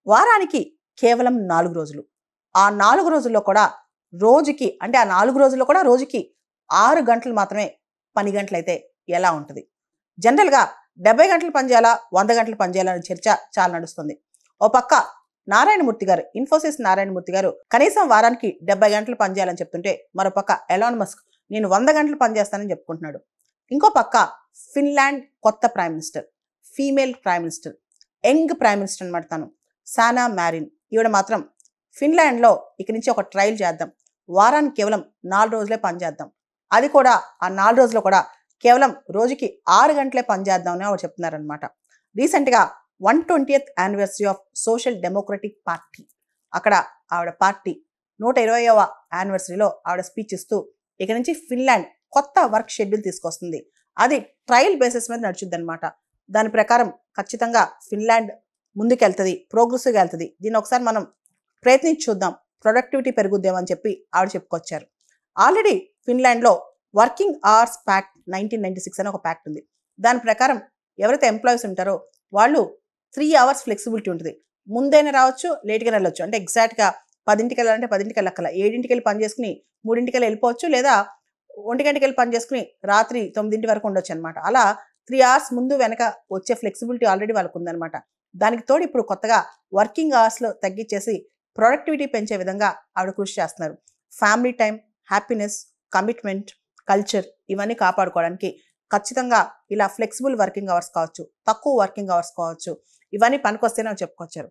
వారానికి కేవలం 4 రోజులు. ఆ 4 రోజుల్లో కూడా రోజుకి అంటే ఆ 4 రోజుల్లో కూడా రోజుకి 6 గంటలు మాత్రమే పని గంటలైతే ఎలా ఉంటది? జనరల్‌గా 70 గంటలు పని చేయాలా? 100 గంటలు పని చేయాలా? అనే చర్చ చాలా నడుస్తుంది. ఓ పక్క నారాయణమూర్తి గారు, ఇన్ఫోసిస్ నారాయణమూర్తి గారు కనీసం వారానికి 70 గంటలు పని చేయాలని చెప్తుంటే, మరో పక్క ఎలాన్ మస్క్ నేను 100 గంటలు పని చేస్తానని చెప్పుకుంటున్నాడు. ఇంకో పక్క ఫిన్లాండ్ కొత్త prime minister, female prime minister, young prime minister అనమాట తను. సానా మ్యారిన్. ఈవిడ మాత్రం ఫిన్లాండ్‌లో ఇక నుంచి ఒక ట్రయల్ చేద్దాం. వారానికి కేవలం 4 రోజులే పని చేద్దాం. అది కూడా ఆ 4 రోజుల్లో కూడా కేవలం రోజుకి 6 గంటలే పని చేద్దాం అని ఆవిడ చెప్తున్నారనమాట. రీసెంట్‌గా 120th anniversary of social democratic party, అక్కడ ఆవిడ పార్టీ 120వ యానివర్సరీలో ఆవిడ స్పీచ్ ఇస్తూ ఇక నుంచి ఫిన్లాండ్ కొత్త వర్క్ షెడ్యూల్ తీసుకొస్తుంది. అది ట్రయల్ బేసిస్ మీద నడుచుద్దనమాట. దాని ప్రకారం ఖచ్చితంగా ఫిన్లాండ్ ముందుకెళ్తది, ప్రోగ్రెసివ్‌గా వెళ్తది. దీన్ని ఒకసారి మనం ప్రయత్నించి చూద్దాం. ప్రొడక్టివిటీ పెరుగుద్దేమో అని చెప్పి ఆవిడ చెప్పుకొచ్చారు. ఆల్రెడీ ఫిన్లాండ్‌లో వర్కింగ్ అవర్స్ ప్యాక్ట్ 1996 అని ఒక ప్యాక్ట్ ఉంది. దాని ప్రకారం ఎవరైతే ఎంప్లాయీస్ ఉంటారో వాళ్ళు 3 అవర్స్ ఫ్లెక్సిబిలిటీ ఉంటుంది. ముందైనా రావచ్చు, లేట్‌గానే వెళ్ళొచ్చు. అంటే ఎగ్జాక్ట్‌గా 10కి వెళ్ళాలంటే 10కి వెళ్ళక్కర్లా. 7కి వెళ్ళి పని చేసుకొని 3కి వెళ్ళిపోవచ్చు. లేదా 1 గంటకి పని చేసుకొని రాత్రి 9 వరకు ఉండొచ్చనమాట. అలా 3 అవర్స్ ముందు వెనక వచ్చే ఫ్లెక్సిబిలిటీ ఆల్రెడీ వాళ్ళకుందనమాట. దానికి తోడు ఇప్పుడు కొత్తగా వర్కింగ్ అవర్స్‌లో తగ్గించేసి ప్రొడక్టివిటీ పెంచే విధంగా ఆవిడ కృషి చేస్తున్నారు. Family time, happiness, commitment, culture ఇవన్నీ కాపాడుకోవడానికి ఖచ్చితంగా ఇలా ఫ్లెక్సిబుల్ వర్కింగ్ అవర్స్ కావచ్చు, తక్కువ వర్కింగ్ అవర్స్ కావచ్చు, ఇవన్నీ పనికొస్తేనే చెప్పుకొచ్చారు.